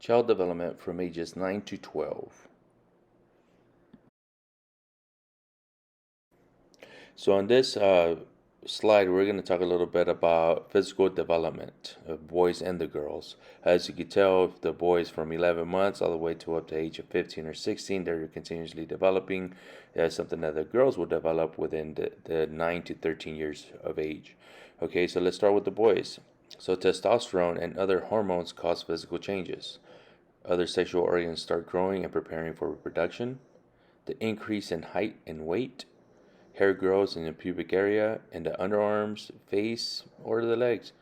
Child development from ages 9 to 12. So on this slide, we're going to talk a little bit about physical development of boys and the girls. As you can tell, the boys from 11 months all the way to up to age of 15 or 16, they're continuously developing. That's something that the girls will develop within the 9 to 13 years of age. Okay, so let's start with the boys. So testosterone and other hormones cause physical changes. Other sexual organs start growing and preparing for reproduction. The increase in height and weight. Hair grows in the pubic area, in the underarms, face, or the legs.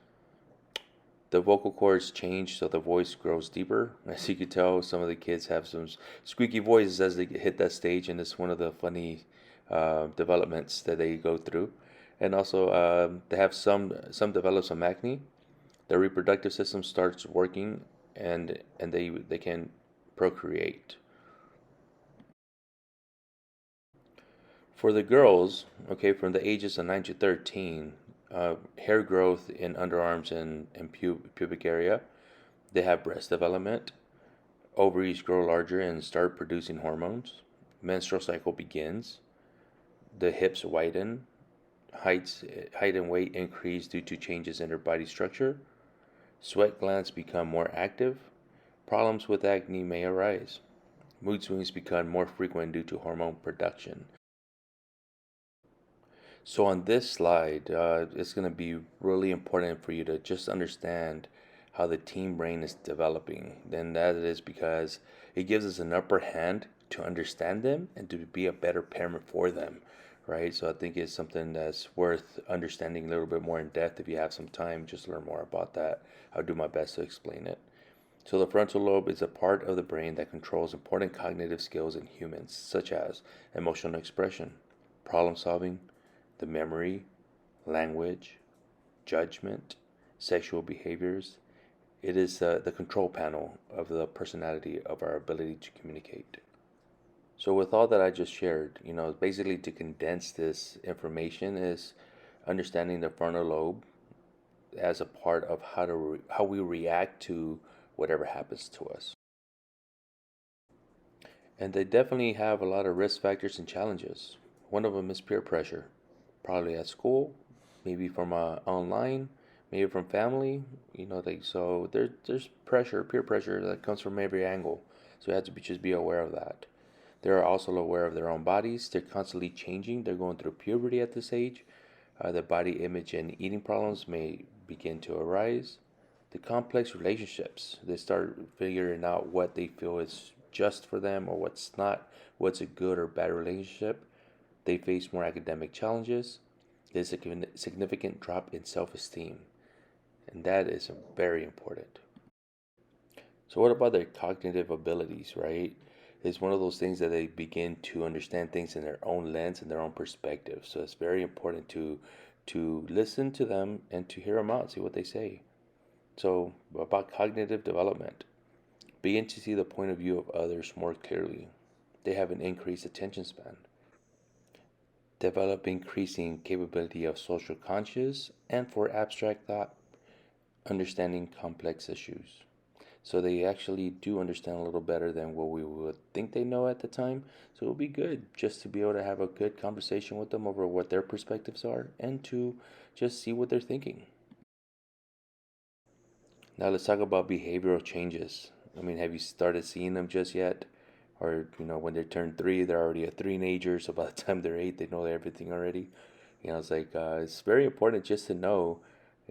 The vocal cords change so the voice grows deeper. As you can tell, some of the kids have some squeaky voices as they hit that stage, and it's one of the funny developments that they go through. And also, they have some develop some acne. Their reproductive system starts working, and they can procreate. For the girls, okay, from the ages of 9 to 13, hair growth in underarms and pubic area. They have breast development. Ovaries grow larger and start producing hormones. Menstrual cycle begins. The hips widen. Height and weight increase due to changes in their body structure. Sweat glands become more active. Problems with acne may arise. Mood swings become more frequent due to hormone production. So on this slide, it's going to be really important for you to just understand how the teen brain is developing. And that is because it gives us an upper hand to understand them and to be a better parent for them, right? So I think it's something that's worth understanding a little bit more in depth. If you have some time, just learn more about that. I'll do my best to explain it. So the frontal lobe is a part of the brain that controls important cognitive skills in humans, such as emotional expression, problem solving, the memory, language, judgment, sexual behaviors. It is the control panel of the personality of our ability to communicate. So with all that I just shared, basically to condense this information is understanding the frontal lobe as a part of how we react to whatever happens to us. And they definitely have a lot of risk factors and challenges. One of them is peer pressure, probably at school, maybe from online, maybe from family. So there's pressure, peer pressure that comes from every angle. So you have to just be aware of that. They're also aware of their own bodies. They're constantly changing. They're going through puberty at this age. The body image and eating problems may begin to arise. The complex relationships. They start figuring out what they feel is just for them or what's not, what's a good or bad relationship. They face more academic challenges. There's a significant drop in self-esteem, and that is very important. So what about their cognitive abilities, right? It's one of those things that they begin to understand things in their own lens and their own perspective. So it's very important to listen to them and to hear them out, see what they say. So about cognitive development, begin to see the point of view of others more clearly. They have an increased attention span. Develop increasing capability of social conscious and for abstract thought, understanding complex issues. So they actually do understand a little better than what we would think they know at the time. So it'll be good just to be able to have a good conversation with them over what their perspectives are and to just see what they're thinking. Now let's talk about behavioral changes. I mean, have you started seeing them just yet? Or, when they turn 3, they're already a teenager. So by the time they're 8, they know everything already. It's like, it's very important just to know,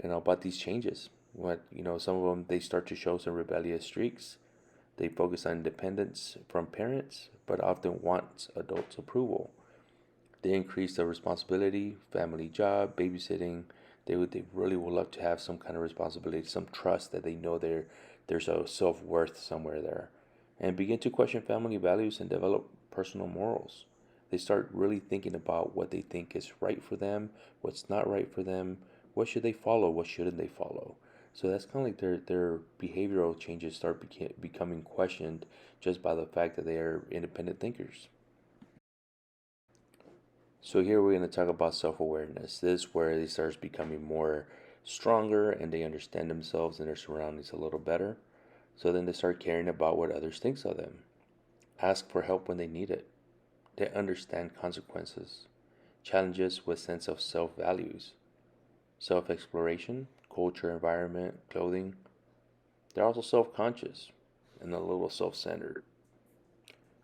about these changes. Some of them, they start to show some rebellious streaks. They focus on independence from parents, but often want adults' approval. They increase their responsibility, family job, babysitting. They really would love to have some kind of responsibility, some trust that they know there's a self-worth somewhere there. And begin to question family values and develop personal morals. They start really thinking about what they think is right for them, what's not right for them, what should they follow, what shouldn't they follow. So that's kind of like their behavioral changes start becoming questioned just by the fact that they are independent thinkers. So here we're going to talk about self-awareness. This is where they start becoming more stronger and they understand themselves and their surroundings a little better. So then they start caring about what others think of them. Ask for help when they need it. They understand consequences, challenges with sense of self-values, self-exploration, culture, environment, clothing. They're also self-conscious and a little self-centered,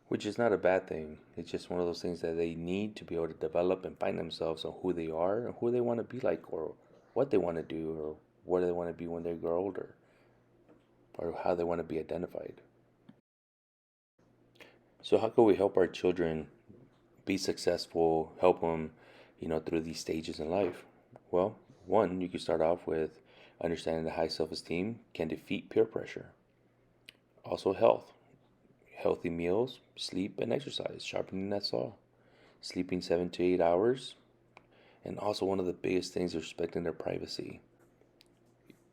which is not a bad thing. It's just one of those things that they need to be able to develop and find themselves on who they are and who they want to be like, or what they want to do, or what they want to be when they grow older, or how they want to be identified. So how can we help our children be successful, help them, through these stages in life? Well, one, you can start off with understanding that high self-esteem can defeat peer pressure. Also health, healthy meals, sleep, and exercise, sharpening that saw. Sleeping 7 to 8 hours, and also one of the biggest things is respecting their privacy.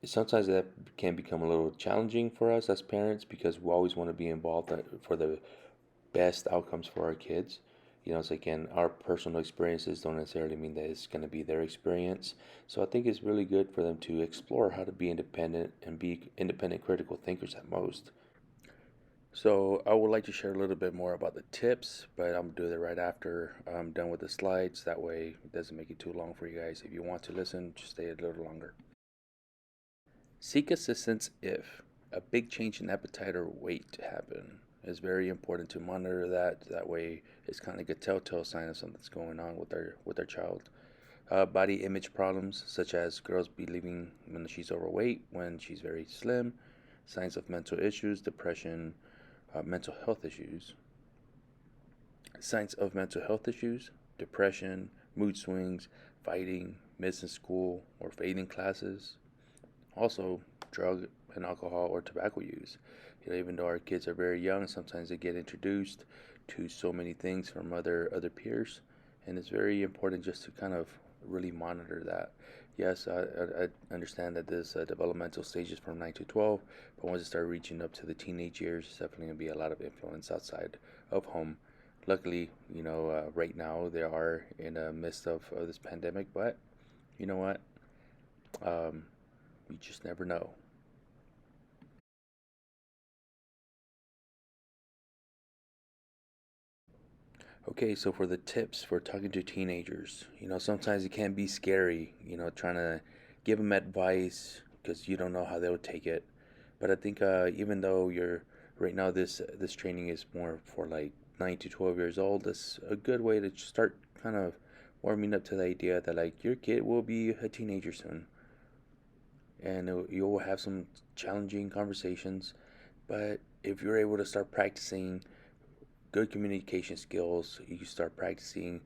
Sometimes that can become a little challenging for us as parents because we always want to be involved for the best outcomes for our kids. It's again, our personal experiences don't necessarily mean that it's going to be their experience. So I think it's really good for them to explore how to be independent and be independent critical thinkers at most. So I would like to share a little bit more about the tips, but I'm gonna do that right after I'm done with the slides. That way it doesn't make it too long for you guys. If you want to listen, just stay a little longer. Seek assistance if a big change in appetite or weight happen. It's very important to monitor that. That way it's kind of like a telltale sign of something's going on with their child. Body image problems, such as girls believing when she's overweight, when she's very slim. Signs of mental issues, depression, mental health issues. Signs of mental health issues, depression, mood swings, fighting, missing school, or failing classes. Also, drug and alcohol or tobacco use. Even though our kids are very young, sometimes they get introduced to so many things from other peers, and it's very important just to kind of really monitor that. Yes, I understand that this developmental stage is from 9 to 12, but once it start reaching up to the teenage years, it's definitely going to be a lot of influence outside of home. Luckily, right now they are in the midst of this pandemic, but you know what? Um, you just never know. Okay, so for the tips for talking to teenagers, sometimes it can be scary, trying to give them advice because you don't know how they'll take it. But I think even though you're right now, this training is more for like 9 to 12 years old. It's a good way to start kind of warming up to the idea that like your kid will be a teenager soon, and you'll have some challenging conversations. But if you're able to start practicing good communication skills, you start practicing,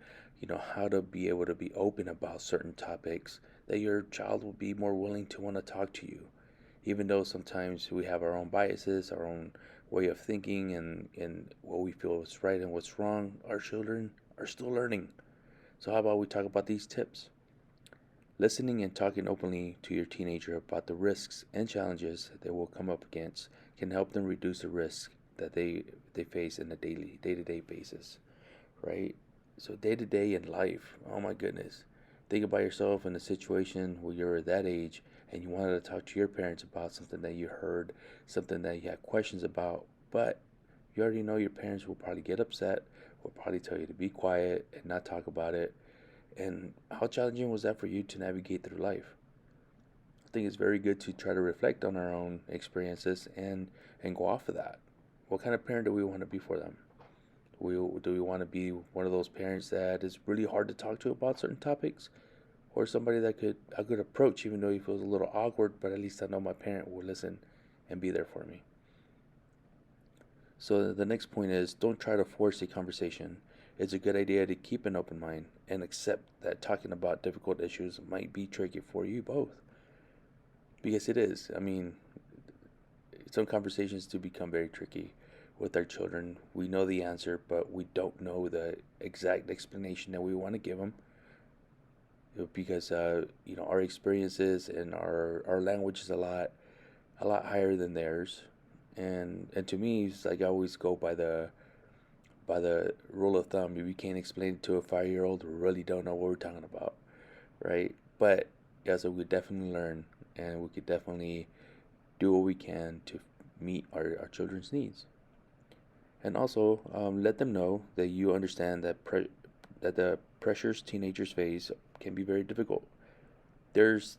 how to be able to be open about certain topics, that your child will be more willing to want to talk to you. Even though sometimes we have our own biases, our own way of thinking, and what we feel is right and what's wrong, our children are still learning. So, how about we talk about these tips? Listening and talking openly to your teenager about the risks and challenges they will come up against can help them reduce the risk that they face in a day-to-day basis, right? So day to day in life, oh my goodness. Think about yourself in a situation where you're that age and you wanted to talk to your parents about something that you heard, something that you had questions about, but you already know your parents will probably get upset, will probably tell you to be quiet and not talk about it. And how challenging was that for you to navigate through life? I think it's very good to try to reflect on our own experiences and go off of that. What kind of parent do we want to be for them? Do we want to be one of those parents that is really hard to talk to about certain topics, or somebody that could a good approach even though he feels a little awkward, but at least I know my parent will listen and be there for me. So the next point is don't try to force a conversation. It's a good idea to keep an open mind and accept that talking about difficult issues might be tricky for you both. Because it is. I mean, some conversations do become very tricky with our children. We know the answer, but we don't know the exact explanation that we want to give them because our experiences and our language is a lot higher than theirs, and to me it's like I always go by the rule of thumb. If you can't explain it to a 5 year old, we really don't know what we're talking about, right? But yeah, so we definitely learn, and we could definitely do what we can to meet our children's needs. And also let them know that you understand that the pressures teenagers face can be very difficult. There's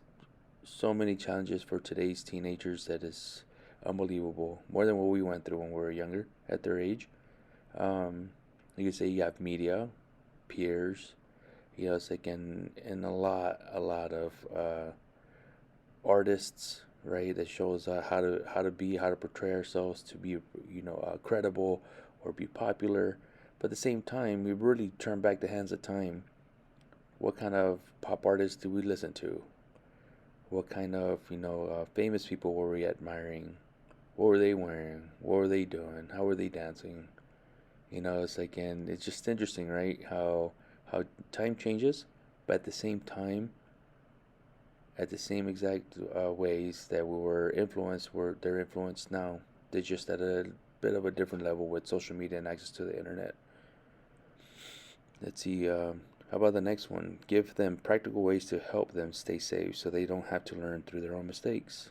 so many challenges for today's teenagers that is unbelievable, more than what we went through when we were younger at their age. Um, you could say you have media, peers, it's like in a lot of artists, right? That shows how to portray ourselves to be credible or be popular. But at the same time, we really turn back the hands of time. What kind of pop artists do we listen to? What kind of famous people were we admiring? What were they wearing? What were they doing? How were they dancing? It's like, and it's just interesting, right? How time changes, but at the same time, at the same exact ways that we were influenced, they're influenced now. They're just at a bit of a different level with social media and access to the internet. Let's see. How about the next one? Give them practical ways to help them stay safe so they don't have to learn through their own mistakes.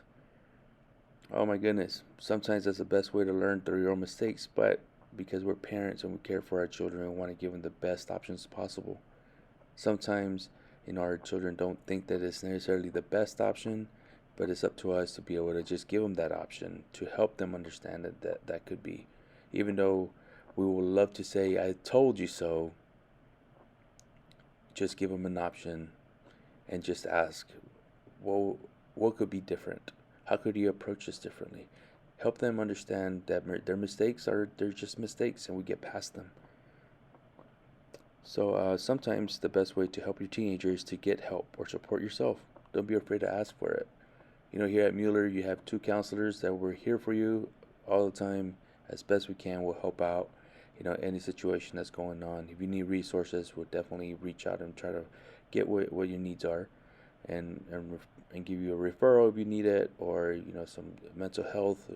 Oh my goodness. Sometimes that's the best way to learn through your own mistakes, but because we're parents and we care for our children, we want to give them the best options possible. Sometimes, our children don't think that it's necessarily the best option, but it's up to us to be able to just give them that option to help them understand that could be. Even though we would love to say, I told you so, just give them an option and just ask, well, what could be different? How could you approach this differently? Help them understand that their mistakes they're just mistakes and we get past them. So sometimes the best way to help your teenager is to get help or support yourself. Don't be afraid to ask for it. Here at Mueller, you have two counselors that we're here for you all the time. As best we can, we'll help out. Any situation that's going on. If you need resources, we'll definitely reach out and try to get what your needs are, and give you a referral if you need it, or some mental health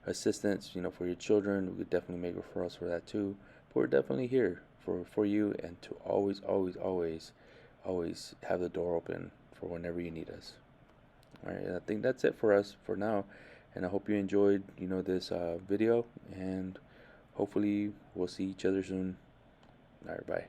assistance. For your children, we could definitely make referrals for that too. But we're definitely here for you, and to always, always, always, always have the door open for whenever you need us. All right, and I think that's it for us for now, and I hope you enjoyed this video, and hopefully we'll see each other soon. All right, bye.